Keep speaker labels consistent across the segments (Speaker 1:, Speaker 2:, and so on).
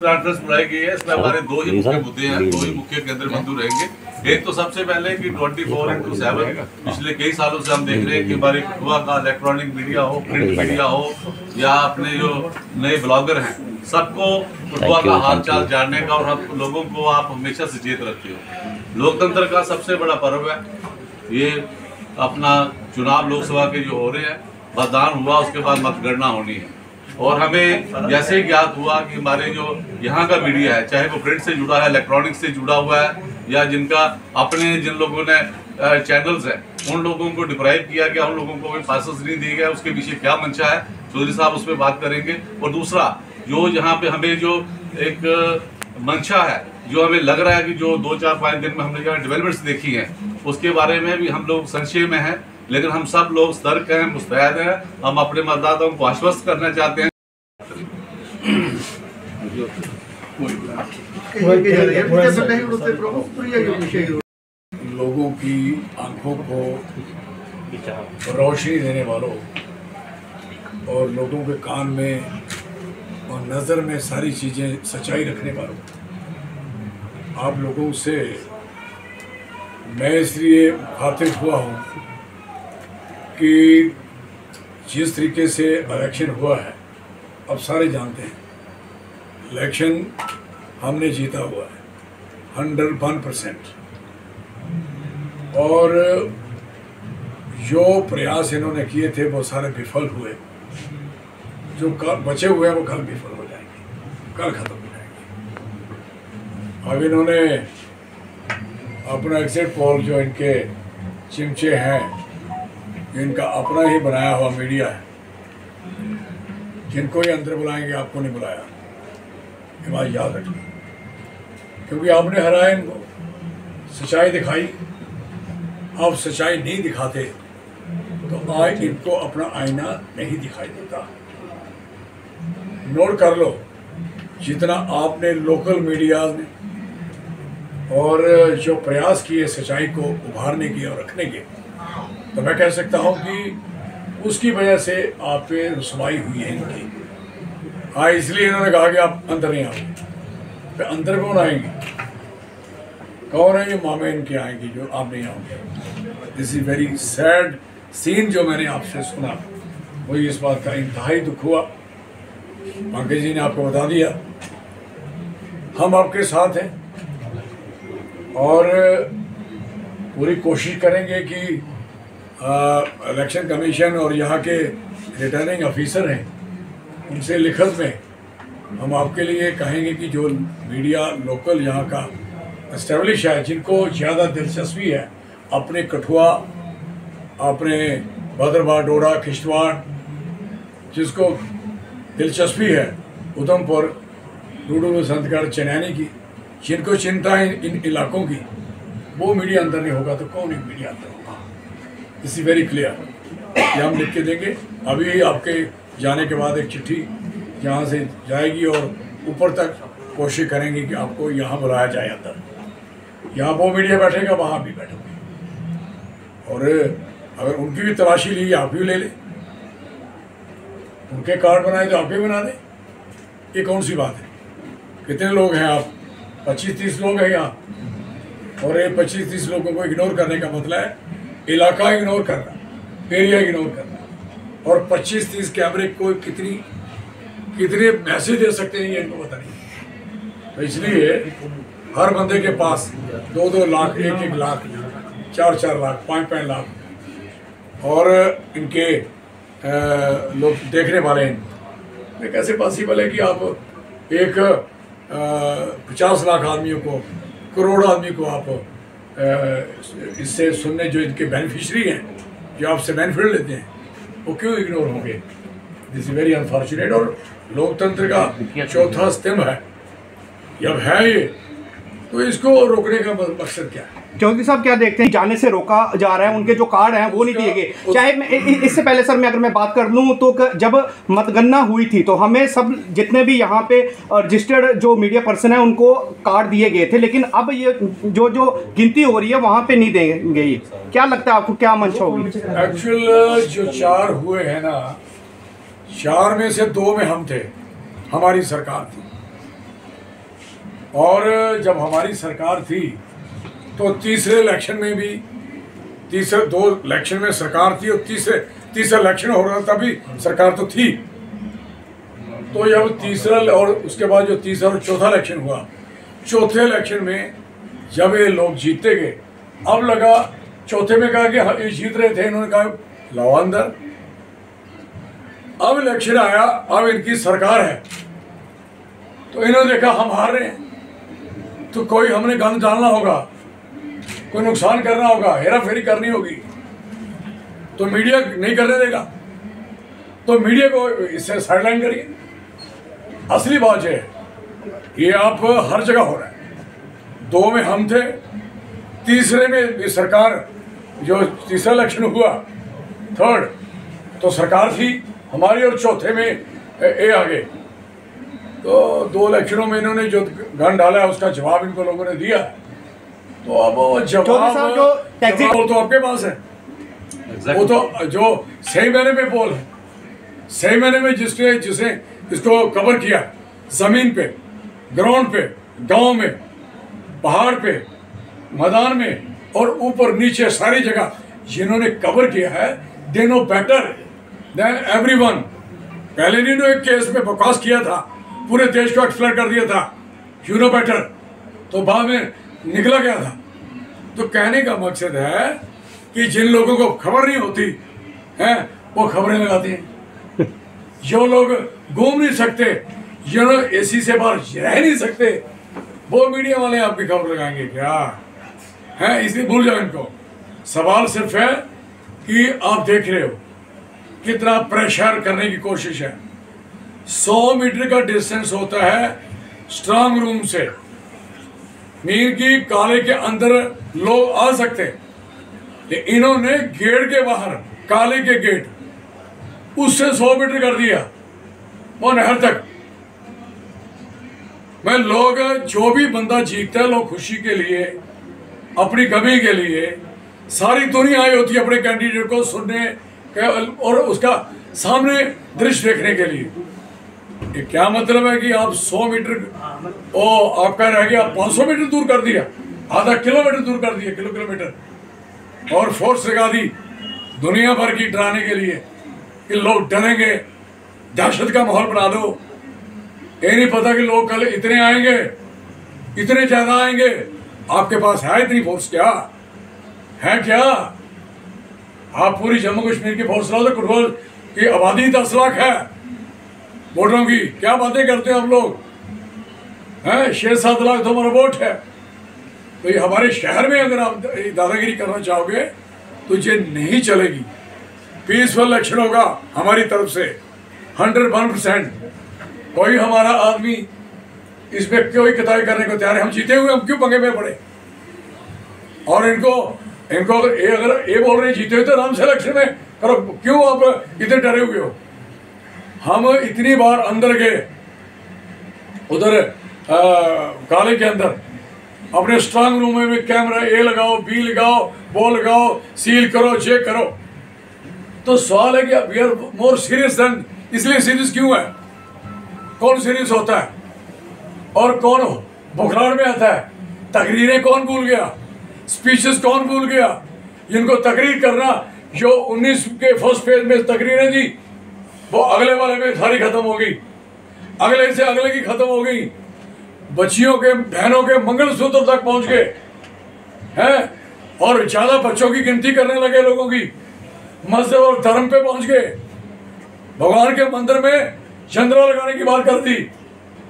Speaker 1: Conference बुलाई गई है। इसमें हमारे दो ही मुख्य मुद्दे हैं, दो ही मुख्य केंद्र बिंदु रहेंगे। एक तो सबसे पहले कि 24x7 पिछले कई सालों से हम देख रहे हैं कि हमारे युवा का इलेक्ट्रॉनिक मीडिया हो, प्रिंट मीडिया हो या अपने जो नए ब्लॉगर हैं, सबको युवा का हाल चाल जानने का और हम लोगों को आप हमेशा सचेत रखते हो। लोकतंत्र का सबसे बड़ा पर्व है ये। अपना चुनाव लोकसभा के जो हो रहे हैं, मतदान हुआ उसके बाद मतगणना होनी है और हमें जैसे ही ज्ञात हुआ कि हमारे जो यहाँ का मीडिया है, चाहे वो प्रिंट से जुड़ा है, इलेक्ट्रॉनिक से जुड़ा हुआ है या जिनका अपने जिन लोगों ने चैनल्स हैं, उन लोगों को डिप्राइव किया गया, उन लोगों को कोई पासेस नहीं दिए गए, उसके पीछे क्या मंशा है, चौधरी साहब उस पर बात करेंगे। और दूसरा जो यहाँ पे हमें जो एक मंशा है, जो हमें लग रहा है कि जो 2-4-5 दिन में हमने जो डेवलपमेंट्स देखी हैं, उसके बारे में भी हम लोग संशय में हैं, लेकिन हम सब लोग सतर्क हैं, मुस्तैद हैं। हम अपने मतदाताओं को आश्वस्त करना चाहते हैं।
Speaker 2: लोगों की आंखों को रोशनी देने वालों और लोगों के कान में और नज़र में सारी चीज़ें सच्चाई रखने वालों, आप लोगों से मैं इसलिए मुखातिब हुआ हूँ कि जिस तरीके से इलेक्शन हुआ है, अब सारे जानते हैं इलेक्शन हमने जीता हुआ है 101%। और जो प्रयास इन्होंने किए थे वो सारे विफल हुए। जो बचे हुए हैं वो कल विफल हो जाएंगे, कल ख़त्म हो जाएंगे। अब इन्होंने अपना एग्जिट पोल जो इनके चिमचे हैं, इनका अपना ही बनाया हुआ मीडिया है, जिनको ही अंदर बुलाएंगे, आपको नहीं बुलाया, ये बात याद रखिए। क्योंकि आपने हराया इनको, सच्चाई दिखाई। आप सच्चाई नहीं दिखाते तो आज इनको अपना आईना नहीं दिखाई देता। नोट कर लो, जितना आपने लोकल मीडिया ने और जो प्रयास किए सच्चाई को उभारने के और रखने के, तो मैं कह सकता हूँ कि उसकी वजह से आप पे रुसवाई हुई है इनकी। हाँ, इसलिए इन्होंने कहा कि आप अंदर नहीं आओगे। तो अंदर कौन आएंगे? कौन है ये मामे इनके आएंगे जो आप नहीं आओगे? This is very sad scene जो मैंने आपसे सुना, वही इस बात का इंतहाई दुख हुआ। पंकज जी ने आपको बता दिया, हम आपके साथ हैं और पूरी कोशिश करेंगे कि इलेक्शन कमीशन और यहाँ के रिटर्निंग ऑफिसर हैं, उनसे लिखत में हम आपके लिए कहेंगे कि जो मीडिया लोकल यहाँ का एस्टेब्लिश है, जिनको ज़्यादा दिलचस्पी है अपने कठुआ, अपने भद्रवाह, डोडा, किश्तवाड़, जिसको दिलचस्पी है उधमपुर, डूडू, संतगढ़, चनैनी की, जिनको चिंता है इन इलाकों की, वो मीडिया अंदर नहीं होगा तो कौन एक मीडिया अंदर होगा? This is very clear. ये हम लिख के देंगे। अभी आपके जाने के बाद एक चिट्ठी यहाँ से जाएगी और ऊपर तक कोशिश करेंगे कि आपको यहाँ बुलाया जाए अंदर। यहाँ वो मीडिया बैठेगा, वहाँ भी बैठोगे, और अगर उनकी भी तलाशी ली, आप भी ले लें। उनके कार्ड बनाए तो आप भी बना दें। ये कौन सी बात है? कितने लोग हैं आप? 25-30 लोग हैं यहाँ, और ये 25-30 लोगों को इग्नोर करने का मतलब है इलाका इग्नोर करना, एरिया इग्नोर करना। और 25-30 कैमरे को कितने मैसेज दे सकते हैं ये इनको पता नहीं। तो इसलिए हर बंदे के पास 2-2 लाख, 1-1 लाख, 4-4 लाख, 5-5 लाख और इनके लोग देखने वाले हैं। कैसे पॉसिबल है कि आप एक 50 लाख आदमियों को, करोड़ आदमी को आप इससे सुनने, जो इनके बेनिफिशरी हैं, जो आपसे बेनिफिट लेते हैं, वो क्यों इग्नोर होंगे? This is very unfortunate. और लोकतंत्र का चौथा स्तंभ है, जब है ये, तो इसको रोकने का मकसद क्या है?
Speaker 3: चौधरी साहब क्या देखते हैं जाने से रोका जा रहा है? उनके जो कार्ड हैं वो नहीं दिए गए। चाहे इससे पहले सर मैं अगर मैं बात कर लूँ तो जब मतगणना हुई थी तो हमें सब जितने भी यहाँ पे रजिस्टर्ड जो मीडिया पर्सन है उनको कार्ड दिए गए थे, लेकिन अब ये जो गिनती हो रही है वहाँ पे नहीं देंगे। क्या लगता है आपको, क्या मंशा होगी?
Speaker 2: एक्चुअल जो 4 हुए हैं ना, 4 में से 2 में हम थे, हमारी सरकार थी। और जब हमारी सरकार थी तो तीसरे इलेक्शन में भी, तीसरे 2 इलेक्शन में सरकार थी और तीसरा इलेक्शन हो रहा था, तभी सरकार तो थी। तो जब तीसरा और उसके बाद जो तीसरा और चौथा इलेक्शन हुआ, चौथे इलेक्शन में जब ये लोग जीतते गए, अब लगा चौथे में कहा कि हाँ ये जीत रहे थे, इन्होंने कहा लाओ अंदर। अब इलेक्शन आया, अब इनकी सरकार है, तो इन्होंने देखा हम हार रहे हैं, तो कोई हमने गंद डालना होगा, कोई नुकसान करना होगा, हेरा फेरी करनी होगी, तो मीडिया नहीं करने देगा, तो मीडिया को इससे साइडलाइन करिए। असली बात है ये आप हर जगह हो रहा है। 2 में हम थे, तीसरे में सरकार, जो तीसरा इलेक्शन हुआ, थर्ड, तो सरकार थी हमारी, और चौथे में ए आ गए। तो 2 इलेक्शनों में इन्होंने जो गन डाला है उसका जवाब इनको लोगों ने दिया। तो अब वो जवाब तो आपके पास है। वो तो जो सही मैंने में बोल है, सही मैंने में जिसने इसको कवर किया, जमीन पे, ग्राउंड पे, गांव में, पहाड़ पे, मैदान में और ऊपर नीचे सारी जगह जिन्होंने कवर किया है, they know better than everyone. पहले इन्होंने एक केस में बकवास किया था, पूरे देश को एक्सप्लेन कर दिया था, यू नो बेटर, तो बाद में निकला गया था। तो कहने का मकसद है कि जिन लोगों को खबर नहीं होती है वो खबरें लगाते हैं। जो लोग घूम नहीं सकते, जो लोग एसी से बाहर रह नहीं सकते, वो मीडिया वाले आपकी खबर लगाएंगे क्या है? इसलिए भूल जाओ इनको। सवाल सिर्फ है कि आप देख रहे हो कितना प्रेशर करने की कोशिश है। 100 मीटर का डिस्टेंस होता है स्ट्रांग रूम से, मीर की काले के अंदर लोग आ सकते, लेकिन इन्होंने गेट के बाहर, काले के गेट, उससे 100 मीटर कर दिया वो नहर तक। मैं लोग, जो भी बंदा जीतता है, लोग खुशी के लिए, अपनी कमी के लिए, सारी दुनिया आई होती है अपने कैंडिडेट को सुनने और उसका सामने दृश्य देखने के लिए। ये क्या मतलब है कि आप 100 मीटर ओ आपका रह गया, 500 मीटर दूर कर दिया, आधा किलोमीटर दूर कर दिया, किलोमीटर, और फोर्स लगा दी दुनिया भर की डराने के लिए कि लोग डरेंगे, दहशत का माहौल बना दो। ये नहीं पता कि लोग कल इतने आएंगे, इतने ज्यादा आएंगे। आपके पास है इतनी फोर्स? क्या है? क्या आप पूरी जम्मू कश्मीर की फोर्स लाओ तो कुटवाल की आबादी 10 लाख है वोटरों की, क्या बातें करते हैं आप लोग हैं? 6-7 लाख तो हमारा वोट है। तो ये हमारे शहर में अगर आप दादागिरी करना चाहोगे तो ये नहीं चलेगी। पीसफुल इलेक्शन होगा हमारी तरफ से 101%। कोई हमारा आदमी इसमें कोई कताई करने को तैयार है। हम जीते हुए हम क्यों पंगे में पड़े? और इनको अगर ये बोल रहे जीते हुए तो आराम से इलेक्शन में करो, क्यों आप इतने डरे हुए हो? हम इतनी बार अंदर गए उधर काले के अंदर, अपने स्ट्रांग रूम में कैमरा ए लगाओ, बी लगाओ, वो लगाओ, सील करो, चेक करो। तो सवाल है कि we are more serious than, इसलिए सीरियस क्यों है? कौन सीरियस होता है और कौन बुखराड़ में आता है? तकरीरें कौन भूल गया? स्पीचेस कौन भूल गया? जिनको तकरीर करना, जो 19 के फर्स्ट फेज में तकरीरें दी, वो अगले वाले में सारी खत्म हो गई, अगले से अगले की खत्म हो गई। बच्चियों के, बहनों के मंगलसूत्र तक पहुंच गए हैं, और ज्यादा बच्चों की गिनती करने लगे लोगों की, मजहब और धर्म पे पहुंच गए, भगवान के मंदिर में चंद्रा लगाने की बात कर दी।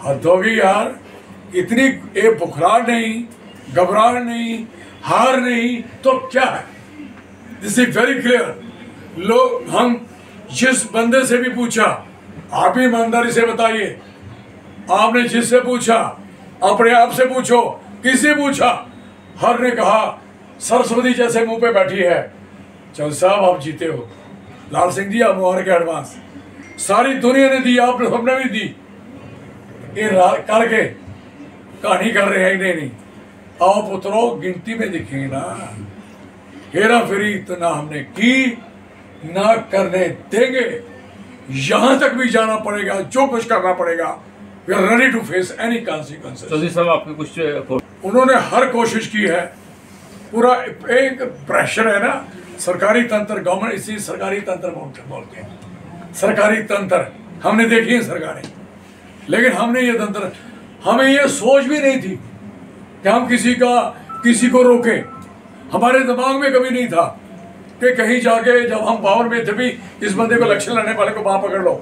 Speaker 2: हद होगी यार। इतनी ये बुखरार नहीं, घबराहट नहीं, हार नहीं, तो क्या है? This is very clear. लोग, हम जिस बंदे से भी पूछा, आप ही ईमानदारी से बताइए, आपने जिससे पूछा, अपने आप से पूछो, किससे पूछा, हर ने कहा सरस्वती जैसे मुंह पे बैठी है, चल साहब आप जीते हो। लाल सिंह जी आप मुबारक है एडवांस। सारी दुनिया ने दी, आपने सबने भी दी। ये करके कहानी कर रहे हैं, नहीं आओ पुत्रो, गिनती में दिखेंगे ना। हेरा फेरी तो ना हमने की, ना करने देंगे। यहां तक भी जाना पड़ेगा, जो कुछ करना पड़ेगा we are ready to face any consequences.
Speaker 4: Chaudhary साहब आपके कुछ
Speaker 2: उन्होंने हर कोशिश की है, पूरा एक प्रेशर है ना सरकारी तंत्र, गवर्नमेंट इसी सरकारी तंत्र बोलते हैं, सरकारी तंत्र हमने देखी है सरकारें, लेकिन हमने ये तंत्र, हमें ये सोच भी नहीं थी कि हम किसी को रोके। हमारे दिमाग में कभी नहीं था कि कहीं जाके जब हम पावर में थे भी इस बंदे को इलेक्शन लड़ने वाले को वहां पकड़ लो।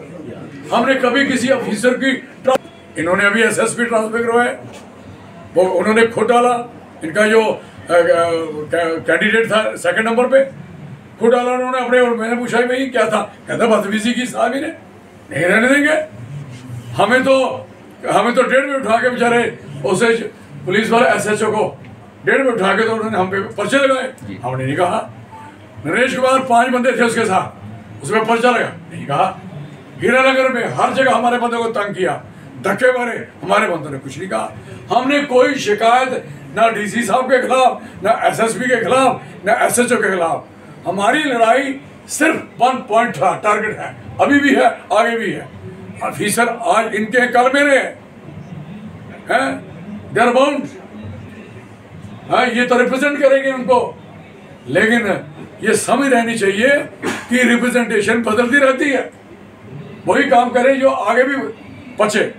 Speaker 2: हमने कभी किसी ऑफिसर की, इन्होंने अभी एसएसपी ट्रांसफर करवाया, वो उन्होंने खुद डाला, इनका जो कैंडिडेट था सेकंड नंबर पे खुद डाला उन्होंने अपने, और मैंने पूछा भाई क्या था, कहता बदतमीजी की साहब ने नहीं रहने देंगे। हमें तो डेढ़ में उठा के बेचारे उसे पुलिस वाले एसएचओ को डेढ़ में उठा के तो उन्होंने हम पे पर्चे लगाए। हमने नहीं कहा। नरेश कुमार 5 बंदे थे उसके साथ, उसमें पर्चा लगा, नहीं कहा। हीरानगर में हर जगह हमारे बंदों को तंग किया, धक्के मारे, हमारे बंदों ने कुछ नहीं कहा। हमने कोई शिकायत ना डीसी साहब के खिलाफ, ना एसएसपी के खिलाफ, ना एसएचओ के खिलाफ। हमारी लड़ाई सिर्फ 1 पॉइंट था, टारगेट है, अभी भी है, आगे भी है। ऑफिसर आज इनके कल मेरे हैं, देयर बाउंड, ये तो रिप्रेजेंट करेंगे उनको, लेकिन ये समझ रहनी चाहिए कि रिप्रेजेंटेशन बदलती रहती है। वही काम करें जो आगे भी बचे।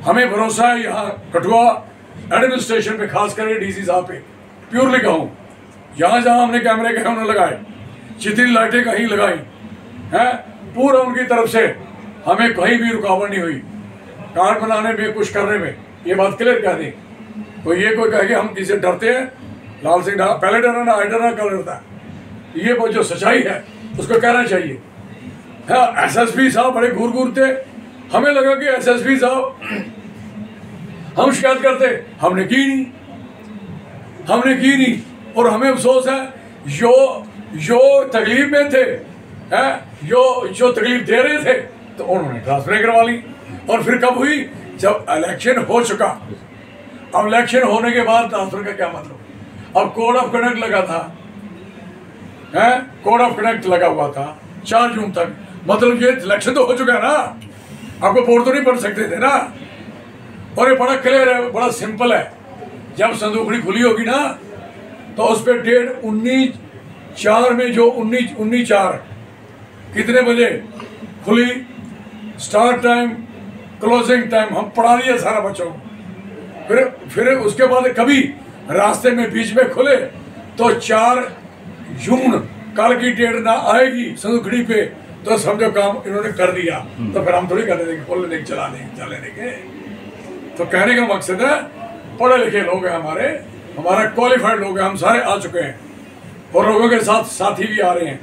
Speaker 2: हमें भरोसा है यहाँ कठुआ एडमिनिस्ट्रेशन पे, खास करके डीसी साहब पे, प्योरली कहूँ, जहाँ जहाँ हमने कैमरे कहे उन्होंने लगाए, जितनी लाइटें कहीं लगाई हैं, पूरा उनकी तरफ से हमें कहीं भी रुकावट नहीं हुई कार्ड बनाने में, कुछ करने में। ये बात क्लियर कह दी। तो ये कोई कहे कि हम किसी डरते हैं, लाल सिंह पहले डरा ना, आई डरा कल डरता है। ये जो सच्चाई है उसको कहना चाहिए। हाँ, एसएसपी साहब बड़े घूर थे, हमें लगा कि एसएसपी साहब हम शिकायत करते, हमने की नहीं। और हमें अफसोस है जो तकलीफ में थे, जो तकलीफ दे रहे थे, तो उन्होंने ट्रांसफर करवा ली। और फिर कब हुई, जब इलेक्शन हो चुका। अब इलेक्शन होने के बाद ट्रांसफर का क्या मतलब? अब कोड ऑफ कंडक्ट लगा था, कोड ऑफ कंडक्ट लगा हुआ था 4 जून तक, मतलब ये इलेक्शन तो हो चुका है ना, आपको वोट तो नहीं पढ़ सकते थे ना। और ये बड़ा क्लियर है, बड़ा सिंपल है। जब संदूकड़ी खुली होगी ना, तो उस पर डेट 19/4 में, जो 19/4 कितने बजे खुली, स्टार्ट टाइम, क्लोजिंग टाइम हम पढ़ा दिए सारा बच्चों को। फिर उसके बाद कभी रास्ते में बीच में खुले तो 4 जून कल की डेट ना आएगी संदूकड़ी पे, तो समझो काम इन्होंने कर दिया। तो फिर हम थोड़ी करने देंगे, खोलने देंगे, चलाने देंगे। तो कहने का मकसद है, पढ़े लिखे लोग हैं हमारा क्वालिफाइड लोग हैं, हम सारे आ चुके हैं, और लोगों के साथ साथी भी आ रहे हैं,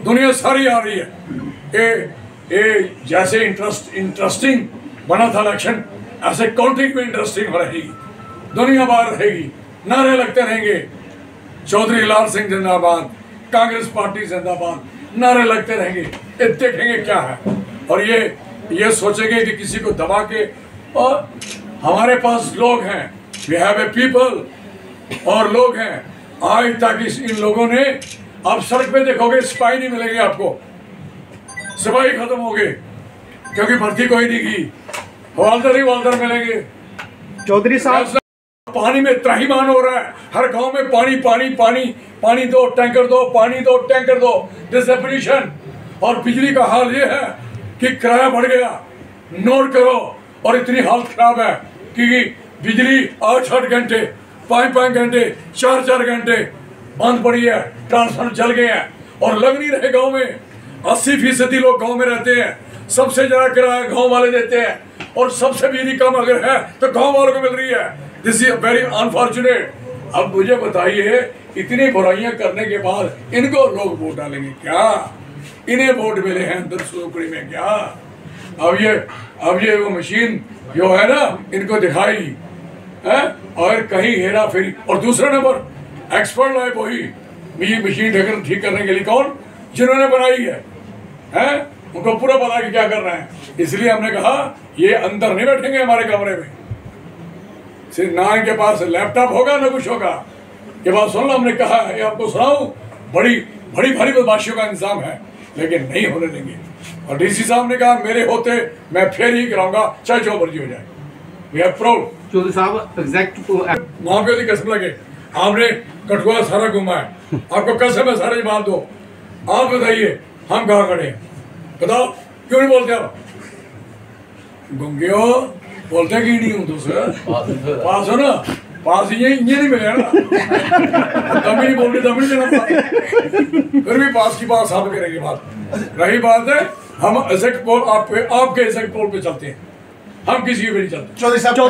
Speaker 2: दुनिया सारी आ रही है। जैसे इंटरेस्टिंग बना था इलेक्शन, ऐसे काउंटिंग में इंटरेस्टिंग रहेगी, दुनिया बाहर रहेगी, नारे लगते रहेंगे, चौधरी लाल सिंह जिंदाबाद, कांग्रेस पार्टी जिंदाबाद, नारे लगते रहेंगे। ये देखेंगे क्या है, और ये सोचेंगे कि किसी को दबा के। और हमारे पास लोग हैं, वी हैव ए पीपल, और लोग हैं। आज तक इन लोगों ने, आप सड़क पे देखोगे सिपाही नहीं मिलेंगे आपको, सिपाही खत्म हो गए, क्योंकि भर्ती कोई नहीं की, हवालदार ही हवालदार मिलेंगे।
Speaker 3: चौधरी साहब,
Speaker 2: पानी में त्राहिमाम हो रहा है, हर गांव में पानी दो, टैंकर दो, पानी दो, टैंकर दो, डिस्ट्रीब्यूशन। और बिजली का हाल ये है कि किराया बढ़ गया, नोट करो। और इतनी हालत खराब है कि बिजली 8 घंटे, 5 घंटे, 4 घंटे बंद पड़ी है, ट्रांसफार्मर जल गए हैं, और लग नहीं रहे। गाँव में 80% लोग गाँव में रहते हैं, सबसे ज्यादा किराया गाँव वाले देते हैं, और सबसे बिजली कम अगर है तो गाँव वालों को मिल रही है। This is very unfortunate. अब मुझे बताइए, इतनी बुराइयां करने के बाद इनको लोग वोट डालेंगे क्या? इन्हें वोट मिले हैं अंदर सुखड़ी में क्या? अब ये वो मशीन जो है ना, इनको दिखाई है, और कहीं हेरा फेरी। और दूसरा नंबर, एक्सपर्ट लाए वही मशीन ठीक करने के लिए, कौन? जिन्होंने बनाई है, उनको पूरा पता कि क्या करना है। इसलिए हमने कहा ये अंदर नहीं बैठेंगे हमारे कमरे में, सिर्फ ना इनके पास लैपटॉप होगा ना कुछ होगा। ये बात सुन लो, हमने कहा है, आपको सुनाऊं, बड़ी भारी बदमाशियों का इंतजाम है, लेकिन नहीं होने देंगे। और डीसी साहब ने कहा मेरे होते मैं फिर ही कराऊंगा, चाहे जो मर्जी हो जाए। We are proud.
Speaker 3: चौधरी साहब एग्जैक्ट
Speaker 2: वहां पे कसम लगे, आपने कठुआ सारा घुमा है, आपको कसम है सारे जवाब दो। आप बताइए हम कहाँ खड़े हैं, बताओ क्यों नहीं बोलते आप? गुंगियो बोलते कि नहीं हूँ दूसरा पास हो ना, पास ये नहीं मिलेगा ना, तभी नहीं बोल रहे, तभी नहीं देना पास। फिर भी पास की बात साबित करेंगे। बात रही बात है, हम एग्जैक्ट पोल आपके एग्जैक्ट पोल पे चलते हैं, हम किसी पे नहीं चलते।
Speaker 4: चौधरी साहब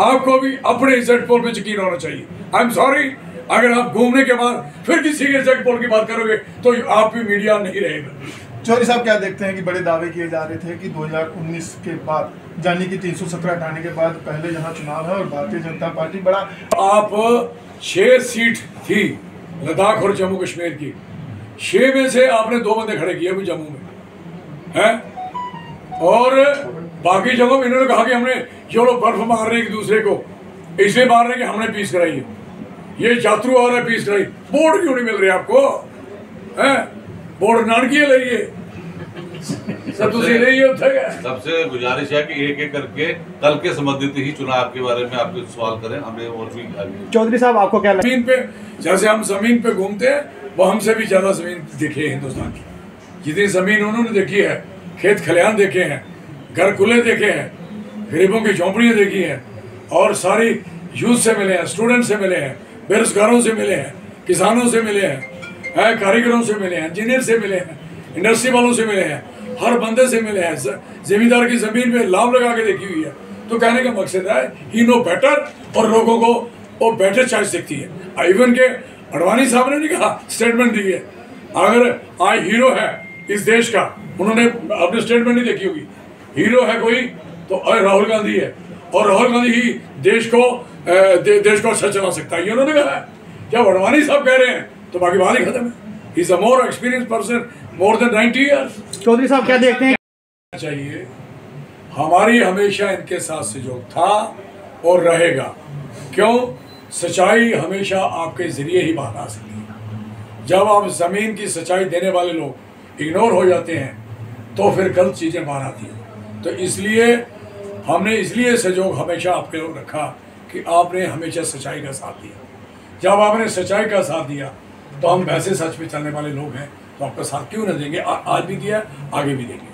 Speaker 2: आपको भी अपने एग्जैक्ट पोल पे यकीन होना चाहिए। आई एम सॉरी, अगर आप घूमने के बाद फिर किसी के एग्जैक्ट पोल की बात करोगे तो आप भी मीडिया नहीं रहेगा।
Speaker 4: चौधरी साहब क्या देखते हैं कि बड़े दावे किए जा रहे थे कि 2019 के बाद, यानी कि 317 हटाने के बाद पहले यहाँ चुनाव है और भारतीय जनता पार्टी बड़ा,
Speaker 2: आप 6 सीट थी लद्दाख और जम्मू कश्मीर की, 6 में से आपने 2 बंदे खड़े किए अभी जम्मू में है, और बाकी जगहों में इन्होंने कहा कि हमने जो लोग बर्फ मार रहे हैं एक दूसरे को, इसलिए मार रहे हैं कि हमने पीस कराई है, ये यात्रु आ रहा है पीस कराई। बोर्ड क्यों नहीं मिल रहे आपको? है बोर्ड नानकी ले रही है
Speaker 1: सबसे गुजारिश है कि एक एक करके कल के संबंधित ही चुनाव के बारे में आपके सवाल करें, हमें और भी
Speaker 3: चौधरी साहब आपको क्या
Speaker 2: जमीन पे, जैसे हम जमीन पे घूमते हैं, वो हमसे भी ज्यादा जमीन देखी है हिंदुस्तान की, जितनी जमीन उन्होंने देखी है, खेत खलिहान देखे हैं, घर खुले देखे हैं, गरीबों की झोंपड़ियाँ देखी हैं, और सारी यूथ से मिले हैं, स्टूडेंट से मिले हैं, बेरोजगारों से मिले हैं, किसानों से मिले हैं, कारीगरों से मिले हैं, इंजीनियर से मिले हैं, इंडस्ट्री वालों से मिले हैं, हर बंदे से मिले हैं, जमींदार की जमीन पे लाभ लगा के देखी हुई है। तो कहने का मकसद है ही नो बेटर, और लोगों को वो बेटर चॉइस दिखती है। इवन के अडवाणी साहब ने नहीं कहा, स्टेटमेंट दी है, अगर आज हीरो है इस देश का, उन्होंने अपनी स्टेटमेंट नहीं देखी होगी, हीरो है कोई तो राहुल गांधी है, और राहुल गांधी ही देश को अच्छा चला सकता है, ये उन्होंने कहा है। जब अडवाणी साहब कह रहे हैं तो बाकी बात ही खत्म है। He is a more experience person, more than 90 years.
Speaker 3: Chaudhary साहब क्या देखते हैं
Speaker 2: चाहिए, हमारी हमेशा इनके साथ सहयोग था और रहेगा। क्यों? सच्चाई हमेशा आपके जरिए ही बाहर आ सकती है। जब आप जमीन की सच्चाई देने वाले लोग इग्नोर हो जाते हैं तो फिर गलत चीजें बाहर आती हैं। तो इसलिए हमने सहयोग हमेशा आपके लोग रखा कि आपने हमेशा सच्चाई का साथ दिया। जब आपने सच्चाई का साथ दिया तो हम वैसे सच पे चलने वाले लोग हैं, तो आपका साथ क्यों न देंगे? आज भी दिया, आगे भी देंगे।